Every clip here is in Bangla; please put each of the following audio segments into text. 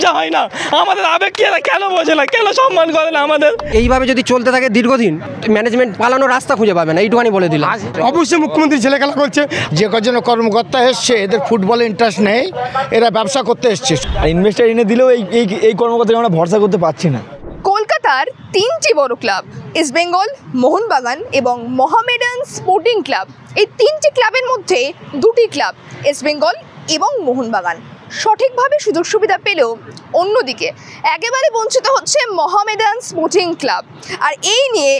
লজ্জা হয় না? আমাদের আবেগকে এরা কেন বোঝে না, কেন সম্মান করে না আমাদের? এইভাবে যদি চলতে থাকে দীর্ঘদিন ম্যানেজমেন্ট পালানোর রাস্তা খুঁজে পাবে না, এইটুখানি বলে দিলাম। অবশ্যই মুখ্যমন্ত্রী ছেলে খেলা করছে। যে কজন কর্মকর্তা এসছে এদের ফুটবলে ইন্টারেস্ট নেই, এরা ব্যবসা করতে এসছে। আর ইনভেস্টার এনে দিলেও এই কর্মকর্তাকে আমরা ভরসা করতে পারছি না। কলকাতার তিনটি বড় ক্লাব ইস্টবেঙ্গল, মোহনবাগান এবং মোহামেডান স্পোর্টিং ক্লাব, এই তিনটি ক্লাবের মধ্যে দুটি ক্লাব ইস্টবেঙ্গল এবং মোহনবাগান সঠিকভাবে সুযোগ সুবিধা পেলেও অন্যদিকে একেবারে বঞ্চিত হচ্ছে মোহামেডান স্পোর্টিং ক্লাব। আর এই নিয়ে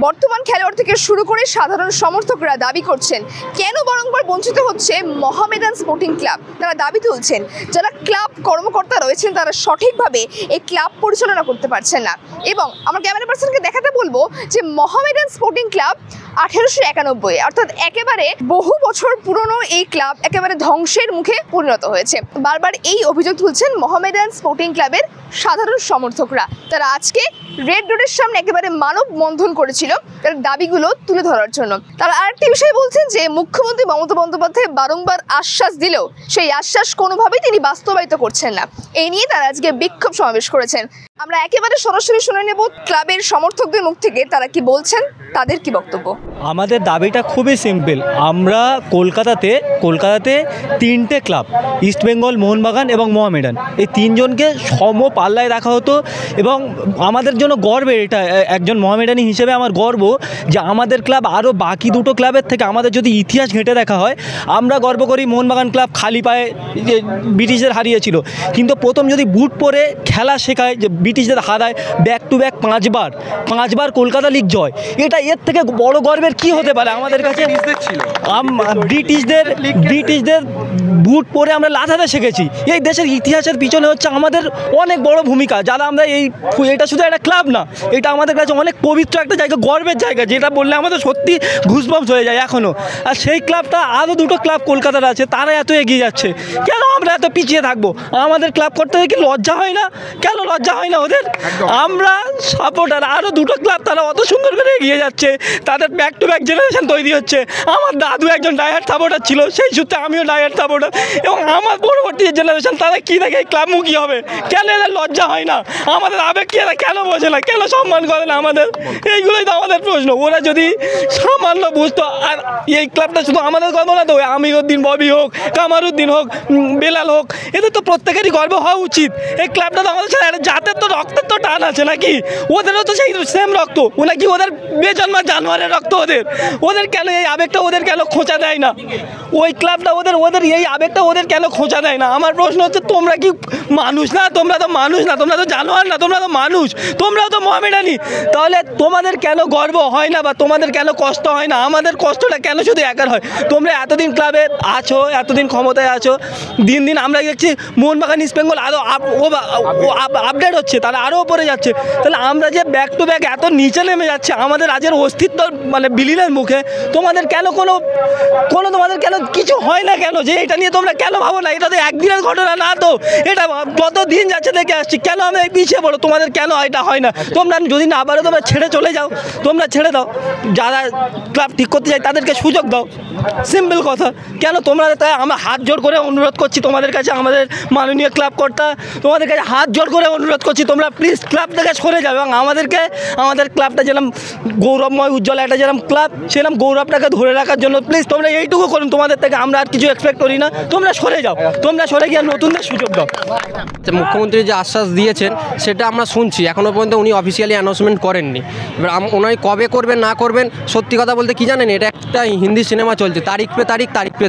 বর্তমান খেলোয়াড় থেকে শুরু করে সাধারণ সমর্থকরা দাবি করছেন কেন বারংবার বঞ্চিত হচ্ছে মোহামেডান স্পোর্টিং ক্লাব। তারা দাবি তুলছেন যারা ক্লাব কর্মকর্তা রয়েছেন তারা সঠিকভাবে এই ক্লাব পরিচালনা করতে পারছেন না। এবং আমার ক্যামেরা পার্সনকে দেখাতে বলবো যে মোহামেডান স্পোর্টিং ক্লাব 1891 অর্থাৎ একেবারে বহু বছর পুরনো এই ক্লাব একেবারে ধ্বংসের মুখে পরিণত হয়েছে। বারবার এই অভিযোগ তুলছেন মোহামেডান স্পোর্টিং ক্লাবের সাধারণ সমর্থকরা। তারা আজকে রেড রোডের সামনে একেবারে মানববন্ধন করেছিল তার দাবিগুলো তুলে ধরার জন্য। তারা আরেকটি বিষয় বলছেন যে মুখ্যমন্ত্রী মমতা বন্দ্যোপাধ্যায় বারংবার আশ্বাস দিলেও সেই আশ্বাস কোনোভাবেই তিনি বাস্তবায়িত করছেন না। এই নিয়ে তারা আজকে বিক্ষোভ সমাবেশ করেছেন। আমরা একেবারে সরাসরি শুনে নেব ক্লাবের সমর্থকদের মুখ থেকে তারা কি বলছেন, তাদের কি বক্তব্য। আমাদের দাবিটা খুবই সিম্পল। আমরা কলকাতাতে তিনটে ক্লাব ইস্টবেঙ্গল, মোহনবাগান এবং মোহামেডান, এই তিনজনকে সম পাল্লায় রাখা হতো এবং আমাদের জন্য গর্বের, এটা একজন মোহামেডানি হিসেবে আমার গর্ব যে আমাদের ক্লাব আরও বাকি দুটো ক্লাবের থেকে আমাদের যদি ইতিহাস ঘেঁটে দেখা হয় আমরা গর্ব করি মোহনবাগান ক্লাব খালি পায়ে ব্রিটিশদের হারিয়েছিল, কিন্তু প্রথম যদি বুট পরে খেলা শেখায় যে ব্রিটিশদের হারায় ব্যাক টু ব্যাক পাঁচবার কলকাতা লিগ জয়, এটা এর থেকে বড় গর্বের কি হতে পারে আমাদের কাছে? ব্রিটিশদের বুট পরে আমরা লাথাতে শিখেছি। এই দেশের ইতিহাসের পিছনে হচ্ছে আমাদের অনেক বড় ভূমিকা, যারা আমরা এটা শুধু একটা ক্লাব না, এটা আমাদের কাছে অনেক পবিত্র একটা জায়গা, গর্বের জায়গা, যেটা বললে আমাদের সত্যি ঘুসবাম্স হয়ে যায় এখনও। আর সেই ক্লাবটা আরও দুটো ক্লাব কলকাতার আছে, তারা এত এগিয়ে যাচ্ছে, কেন আমরা এত পিছিয়ে থাকবো? আমাদের ক্লাব করতে কি লজ্জা হয় না? কেন লজ্জা হয় না ওদের? আমরা সাপোর্টার, আরও দুটো ক্লাব তারা অত সুন্দর করে এগিয়ে যাচ্ছে, তাদের ব্যাক টু ব্যাক জেনারেশন তৈরি হচ্ছে। আমার দাদু একজন ডায়ার সাপোর্টার ছিল, সেই সূত্রে আমিও ডায়ার সাপোর্টার, এবং আমার পরবর্তী জেনারেশন তারা কী দেখে ক্লাবমুখী হবে। কেন এদের লজ্জা হয় না? আমাদের আবেগকে এরা কেন বোঝে না, কেন সম্মান করে না আমাদের? এইগুলোই তো আমাদের প্রশ্ন। ওরা যদি সামান্য বুঝতো, আর এই ক্লাবটা শুধু আমাদের গর্ব না তো, আমিরউদ্দিন ববি হোক, কামারউদ্দিন হোক, বেলাল হোক, এদের তো প্রত্যেকেরই গর্ব হওয়া উচিত। এই ক্লাবটা তো আমাদের সাথে জাতের তো রক্তের তো টান আছে নাকি? ওদেরও তো সেই সেম রক্ত, ও নাকি ওদের বেজন্মা জানোয়ারের রক্ত ওদের কেন এই আবেগটা ওদের কেন খোঁচা দেয় না? ওই ক্লাবটা ওদের এই আবেগটা ওদের কেন খোঁচা দেয় না? আমার প্রশ্ন হচ্ছে তোমরা কি মানুষ না? তোমরা তো মানুষ না, তোমরা তো জানোয়ার না, তোমরা তো মানুষ, তোমরাও তো মোহামেডানি। তাহলে তোমাদের কেন গর্ব হয় না বা তোমাদের কেন কষ্ট হয় না? আমাদের কষ্টটা কেন শুধু একার হয়? তোমরা এতদিন ক্লাবে আছো, এতদিন ক্ষমতায় আছো, দিন দিন আমরা দেখছি মোহনবাগান, ইস্টবেঙ্গল আরও আপডেট হচ্ছে, তারা আরও ওপরে যাচ্ছে। তাহলে আমরা যে ব্যাক টু ব্যাক এত নিচে নেমে যাচ্ছে, আমাদের আজের অস্তিত্ব মানে বিলীনের মুখে, তোমাদের কেন কোনো তোমাদের কেন কিছু হয় না? কেন যে এটা নিয়ে তোমরা কেন ভাবো না? এটা তো একদিনের ঘটনা না, তো এটা যত দিন যাচ্ছে দেখে আসছি। কেন আমরা পিছিয়ে পড়ো? তোমাদের কেন এটা হয় না? তোমরা যদি না পারো তোমরা ছেড়ে চলে যাও, তোমরা ছেড়ে দাও, যারা ক্লাব ঠিক করতে চায় তাদেরকে সুযোগ দাও, সিম্পল কথা। কেন তোমরা? তাই আমরা হাত জোর করে অনুরোধ করছি তোমাদের কাছে, আমাদের মাননীয় ক্লাব কর্তা, তোমাদের কাছে হাত জোর করে অনুরোধ করছি তোমরা প্লিজ ক্লাব থেকে সরে যাও এবং আমাদের ক্লাবটা যেরকম গৌরবময় উজ্জ্বল একটা যেরকম ক্লাব, সেরকম গৌরবটাকে ধরে রাখার জন্য প্লিজ তোমরা এইটুকু করুন। তোমাদের থেকে আমরা আর কিছু এক্সপেক্ট করি না, তোমরা সরে যাও, তোমরা সরে গিয়ে নতুনদের সুযোগ দাও। মুখ্যমন্ত্রী যে আশ্বাস দিয়েছেন সেটা আমরা শুনছি, এখনও পর্যন্ত উনি অফিসিয়ালি অ্যানাউন্সমেন্ট করেননি। এবার উনি কবে করবেন না করবেন, সত্যি কথা বলতে কি জানেন, এটা একটা হিন্দি সিনেমা চলছে, তারিখ পে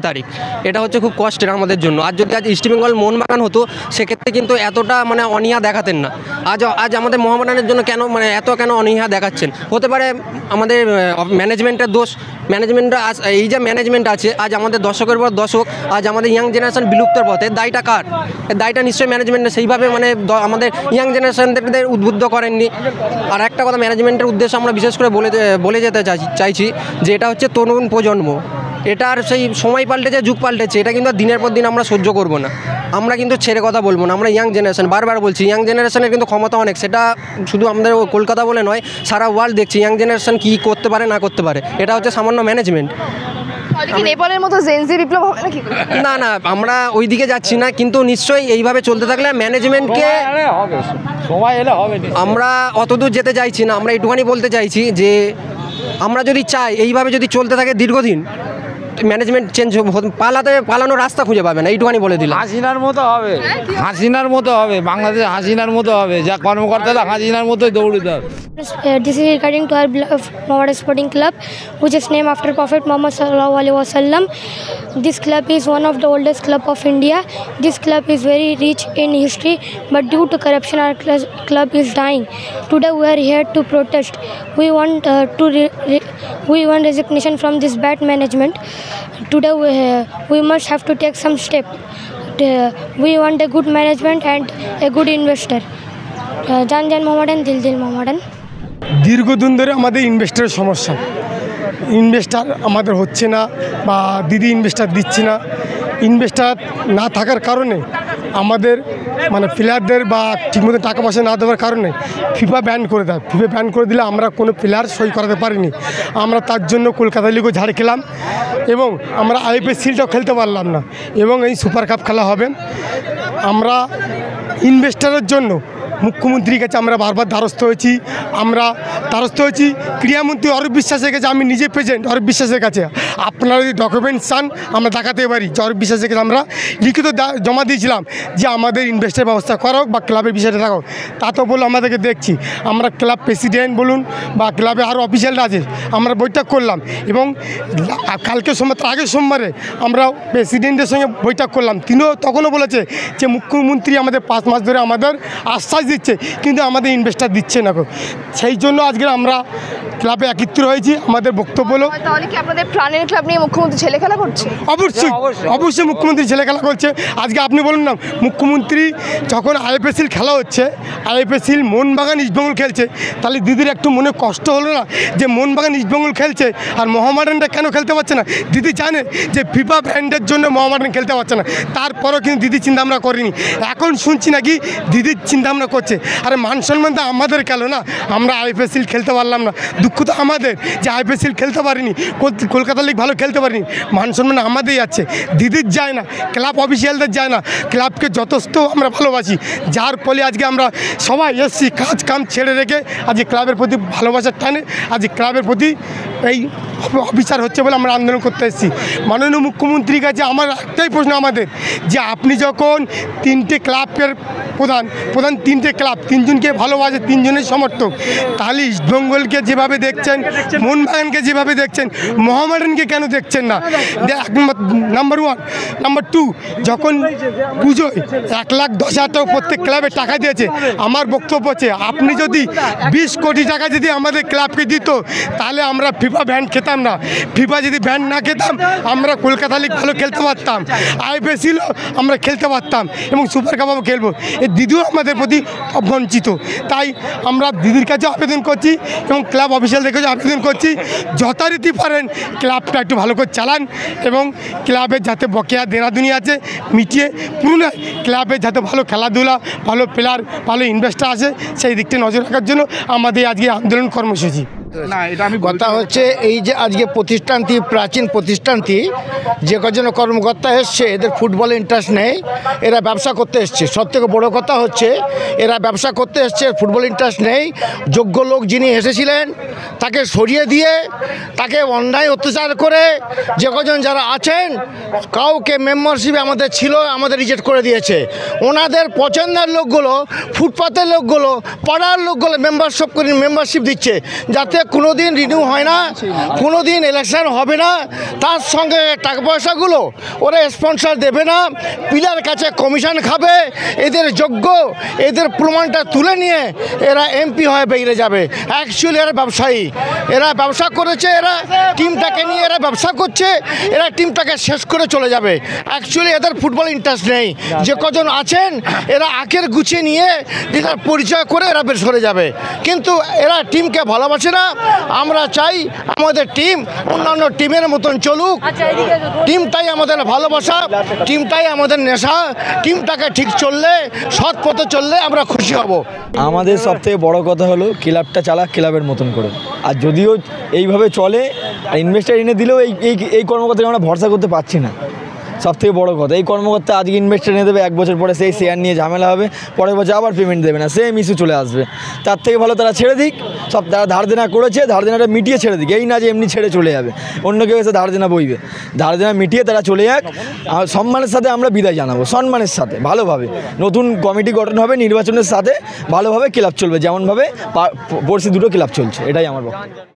তারিখ। এটা হচ্ছে খুব কষ্টের আমাদের জন্য। আর যদি আজ ইস্টবেঙ্গল মোহনবাগান হতো সেক্ষেত্রে কিন্তু এতটা মানে অনীহা দেখাতেন না। আজ আমাদের মোহামেডানের জন্য কেন অনীহা দেখাচ্ছেন? হতে পারে আমাদের ম্যানেজমেন্টের দোষ। ম্যানেজমেন্টরা এই যে ম্যানেজমেন্ট আছে, আজ আমাদের দশকের পর দশক, আজ আমাদের ইয়াং জেনারেশন বিলুপ্তের পথে, দায়টা কার? দায়টা নিশ্চয়ই ম্যানেজমেন্টের। সেইভাবে মানে আমাদের ইয়াং জেনারেশনদের উদ্বুদ্ধ করেননি। আর একটা কথা ম্যানেজমেন্টের উদ্দেশ্যে আমরা বিশেষ করে বলে যেতে চাইছি যে এটা হচ্ছে তরুণ প্রজন্ম, এটার সেই সময় পাল্টেছে, যুগ পাল্টেছে, এটা কিন্তু দিনের পর দিন আমরা সহ্য করব না। আমরা কিন্তু ছেড়ে কথা বলবো না। আমরা ইয়াং জেনারেশন, বারবার বলছি ইয়াং জেনারেশনের কিন্তু ক্ষমতা অনেক, সেটা শুধু আমাদের কলকাতা বলে নয়, সারা ওয়ার্ল্ড দেখছি ইয়াং জেনারেশন কী করতে পারে না করতে পারে। এটা হচ্ছে সামান্য ম্যানেজমেন্ট। এটা কি নেপালের মতো জেনজি বিপ্লব হবে নাকি? না না, আমরা ওই দিকে যাচ্ছি না, কিন্তু নিশ্চয়ই এইভাবে চলতে থাকলে ম্যানেজমেন্টকে সময় এলে হবে। আমরা অতদূর যেতে চাইছি না। আমরা একটুখানি বলতে চাইছি যে আমরা যদি চাই এইভাবে যদি চলতে থাকে দীর্ঘদিন, ম্যানেজমেন্ট চেঞ্জ পালানোর রাস্তা খুঁজে পাবে না, এইটুখানি বলে দিলাম। হাসিনার মতো হবে, হাসিনার মতো হবে, বাংলাদেশ হাসিনার মতো হবে, যা কর্মকর্তারা হাসিনার মতোই দৌড়িতে হবে। This is regarding to our Mohammedan Sporting Club, which is named after Prophet Muhammad sallallahu alaihi wasallam. This club is one of the oldest club of India. This club is very rich in history, but due to corruption, our club is dying. Today we are here to protest. We want we want resignation from this bad management. Today we must have to take some step. We want a good management and a good investor. Jan Jan Mohammedan, Dil Dil Mohammedan. দীর্ঘদিন ধরে আমাদের ইনভেস্টারের সমস্যা, ইনভেস্টার আমাদের হচ্ছে না বা দিদি ইনভেস্টার দিচ্ছে না। ইনভেস্টার না থাকার কারণে আমাদের মানে প্লেয়ারদের বা ঠিকমতো টাকা পয়সা না দেওয়ার কারণে ফিফা ব্যান করে দেয়। ফিফা ব্যান করে দিলে আমরা কোনো প্লেয়ার সই করাতে পারিনি। আমরা তার জন্য কলকাতা লিগও ঝাড় খেলাম এবং আমরা আইপিএল খেলতে পারলাম না এবং এই সুপার কাপ খেলা হবে। আমরা ইনভেস্টারের জন্য মুখ্যমন্ত্রীর কাছে আমরা বারবার দ্বারস্থ হয়েছি। ক্রীড়ামন্ত্রী অরূপ বিশ্বাসের কাছে, আমি নিজে প্রেজেন্ট অরূপ বিশ্বাসের কাছে। আপনারা যদি ডকুমেন্টস চান আমরা দেখাতে পারি যে অরূপ বিশ্বাসের কাছে আমরা লিখিত জমা দিয়েছিলাম যে আমাদের ইনভেস্টের ব্যবস্থা করো বা ক্লাবের বিষয়টা থাকো। তা তো বলে আমাদেরকে দেখছি। আমরা ক্লাব প্রেসিডেন্ট বলুন বা ক্লাবে আরও অফিসিয়ালরা আছে, আমরা বৈঠক করলাম এবং কালকে সোমবার, আগের সোমবারে আমরা প্রেসিডেন্টের সঙ্গে বৈঠক করলাম। তিনিও তখনও বলেছে যে মুখ্যমন্ত্রী আমাদের 5 মাস ধরে আমাদের আশ্বাস দিচ্ছে, কিন্তু আমাদের ইনভেস্টার দিচ্ছে না। সেই জন্য আজকে আমরা ক্লাবে একত্র হয়েছি। আমাদের বক্তব্য হলো, তাহলে কি আপনাদের প্রাণের ক্লাব নিয়ে মুখ্যমন্ত্রী ছেলে খেলা করছে? অবশ্যই মুখ্যমন্ত্রী ছেলে খেলা করছে। আজকে আপনি বলুন না, মুখ্যমন্ত্রী যখন আইপিএল খেলা হচ্ছে, আইপিএল মোহনবাগান ইস্টবেঙ্গল খেলছে, তাহলে দিদির একটু মনে কষ্ট হলো না যে মোহনবাগান ইস্টবেঙ্গল খেলছে আর মোহামেডানটা কেন খেলতে পারছে না? দিদি জানে যে ফিফা ব্যান্ডের জন্য মোহামেডান খেলতে পারছে না, তারপরও কিন্তু দিদি চিন্তাভাবনা করেনি। এখন শুনছি নাকি দিদির চিন্তাভাবনা করছে। আরে মান সম্মান তো আমাদের গেল না, আমরা আইপিএল খেলতে পারলাম না, দুঃখ তো আমাদের যে আইপিএল খেলতে পারিনি, কলকাতা লিগ ভালো খেলতে পারিনি, মান সম্মান আমাদেরই আছে, দিদির যায় না, ক্লাব অফিসিয়ালদের যায় না। ক্লাবকে যথেষ্ট আমরা ভালোবাসি, যার ফলে আজকে আমরা সবাই এসছি কাজ কাম ছেড়ে রেখে আজকে ক্লাবের প্রতি ভালোবাসার টানে আজকে ক্লাবের প্রতি এই অফিসার হচ্ছে বলে আমরা আন্দোলন করতে এসেছি। মাননীয় মুখ্যমন্ত্রীর কাছে আমার একটাই প্রশ্ন আমাদের, যে আপনি যখন 3টে ক্লাবের প্রধান 3টে ক্লাব, 3জনকে ভালোবাসে, 3জনের সমর্থক, তাহলে ইস্টবেঙ্গলকে যেভাবে দেখছেন, মোহনবাগানকে যেভাবে দেখছেন, মোহামেডানকে কেন দেখছেন না? নাম্বার 1। নাম্বার 2, যখন পুজোয় 1,10,000 টাকা প্রত্যেক ক্লাবে টাকা দিয়েছে, আমার বক্তব্য হচ্ছে আপনি যদি 20 কোটি টাকা যদি আমাদের ক্লাবকে দিত তাহলে আমরা ফিফা ব্যান্ড খেতাম না। ফিফা যদি ব্যান্ড না খেতাম আমরা কলকাতা লিগ ভালো খেলতে পারতাম, আইপিএলও আমরা খেলতে পারতাম এবং সুপার কাপও খেলবো। এই দিদিও আমাদের প্রতি বঞ্চিত। তাই আমরা দিদির কাছে আবেদন করছি এবং ক্লাব অফিসিয়ালদের কাছে আবেদন করছি, যথারীতি পারেন ক্লাবটা একটু ভালো করে চালান এবং ক্লাবের যাতে বকেয়া দেনাদুনি আছে মিটিয়ে পুরনো ক্লাবে যাতে ভালো খেলাধুলা, ভালো প্লেয়ার, ভালো ইনভেস্টার আসে, সেই দিকটা নজর রাখার জন্য আমাদের আজকে আন্দোলন কর্মসূচি। না, এটা আমি কথা হচ্ছে এই যে আজকে প্রতিষ্ঠানটি, প্রাচীন প্রতিষ্ঠানটি, যে কজন কর্মকর্তা এসছে এদের ফুটবলে ইন্টারেস্ট নেই, এরা ব্যবসা করতে এসছে। সবথেকে বড় কথা হচ্ছে এরা ব্যবসা করতে এসছে, ফুটবল ইন্টারেস্ট নেই। যোগ্য লোক যিনি এসেছিলেন তাকে সরিয়ে দিয়ে, তাকে অন্যায় অত্যাচার করে যে কজন যারা আছেন, কাউকে মেম্বারশিপে আমাদের ছিল, আমাদের রিজেক্ট করে দিয়েছে। ওনাদের পছন্দের লোকগুলো, ফুটপাতের লোকগুলো, পাড়ার লোকগুলো মেম্বারশিপ দিচ্ছে, যাতে কোনো দিন রিনিউ হয় না, কোনো দিন ইলেকশন হবে না। তার সঙ্গে টাকা পয়সাগুলো ওরা স্পন্সর দেবে না, প্লেয়ার কাছে কমিশন খাবে। এদের যোগ্য, এদের প্রমাণটা তুলে নিয়ে এরা এমপি হয়ে বেরিয়ে যাবে। অ্যাকচুয়ালি এরা ব্যবসায়ী, এরা ব্যবসা করেছে, এরা টিমটাকে নিয়ে এরা ব্যবসা করছে, এরা টিমটাকে শেষ করে চলে যাবে। অ্যাকচুয়ালি এদের ফুটবল ইন্টারেস্ট নেই। যে কজন আছেন এরা আখের গুছিয়ে নিয়ে নিজের পরিচয় করে এরা বের সরে যাবে, কিন্তু এরা টিমকে ভালোবাসে না, আমরা চাই আমাদের টিম অন্যান্য টিমের মতন চলুক। টিমটাই আমাদের ভালোবাসা, টিমটাই আমাদের নেশা। টিমটাকে ঠিক চললে, সৎ পথে চললে আমরা খুশি হব। আমাদের সবথেকে বড় কথা হলো ক্লাবটা চালাক ক্লাবের মতন করে। আর যদিও এইভাবে চলে আর ইনভেস্টার এনে দিলেও এই কর্মকর্তাকে আমরা ভরসা করতে পারছি না। সবথেকে বড় কথা, এই কর্মকর্তা আজকে ইনভেস্টার এনে দেবে, 1 বছর পরে সেই শেয়ার নিয়ে ঝামেলা হবে, পরের বছর আবার পেমেন্ট দেবে না, সেম ইস্যু চলে আসবে। তার থেকে ভালো তারা ছেড়ে দিক, সব তারা ধার দেনা করেছে, ধার দেনাটা মিটিয়ে ছেড়ে দিক। এই না যে এমনি ছেড়ে চলে যাবে, অন্য কেউ এসে ধার দেনা বইবে। ধার দেনা মিটিয়ে তারা চলে যাক। আর সম্মানের সাথে আমরা বিদায় জানাবো, সম্মানের সাথে ভালোভাবে। নতুন কমিটি গঠন হবে, নির্বাচনের সাথে ভালোভাবে ক্লাব চলবে, যেমনভাবে পড়শি দুটো ক্লাব চলছে। এটাই আমার বক্তব্য।